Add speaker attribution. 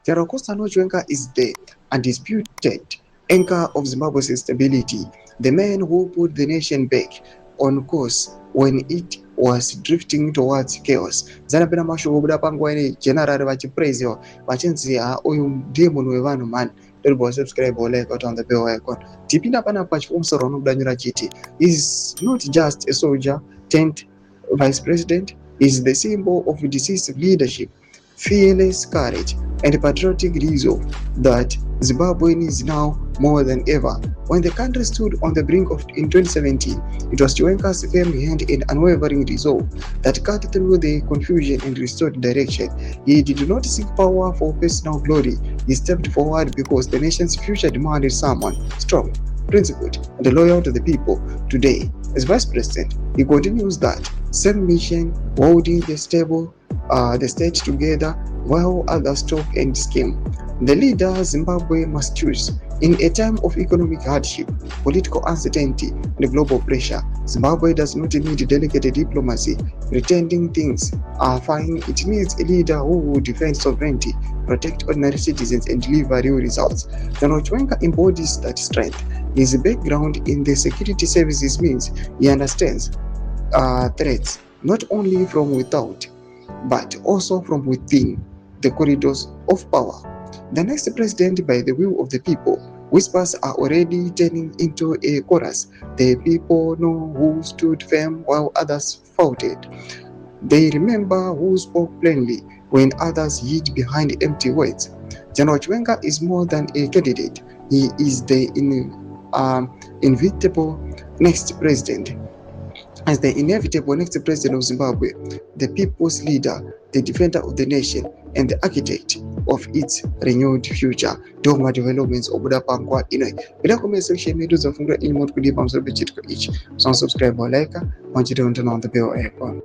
Speaker 1: General Constantine Chiwenga is the undisputed anchor of Zimbabwe's stability, the man who put the nation back on course when it was drifting towards chaos. Zanapena mashugo buda panguwa ine general vachipraisewa vachinzi uyu ndiye munhu wevanhu man. Don't subscribe or like on the bell icon. Tipinda pana pachifumusoro unobudanyura chiti is not just a soldier turned vice president, is the symbol of decisive leadership, fearless courage, and patriotic resolve that Zimbabwe needs now more than ever. When the country stood on the brink of in 2017, it was Chiwenga's firm hand and unwavering resolve that cut through the confusion and restored direction. He did not seek power for personal glory. He stepped forward because the nation's future demanded someone strong, principled, and loyal to the people. Today, as vice president, he continues that same mission, holding the state together while others talk and scheme. The leader Zimbabwe must choose. In a time of economic hardship, political uncertainty, and global pressure, Zimbabwe does not need delicate diplomacy pretending things are fine. It needs a leader who will defend sovereignty, protect ordinary citizens, and deliver real results. General Chiwenga embodies that strength. His background in the security services means he understands threats not only from without, but also from within the corridors of power. The next president, by the will of the people, whispers are already turning into a chorus. The people know who stood firm while others faltered. They remember who spoke plainly when others hid behind empty words. General Chiwenga is more than a candidate. He is the inevitable next president. As the inevitable next president of Zimbabwe, the people's leader, the defender of the nation, and the architect of its renewed future. Doma developments obuda pangwa ino. Bila comment section yetu za funga ili mtu kudipa msobe chitko each. So subscribe or like, want you to turn on the bell icon.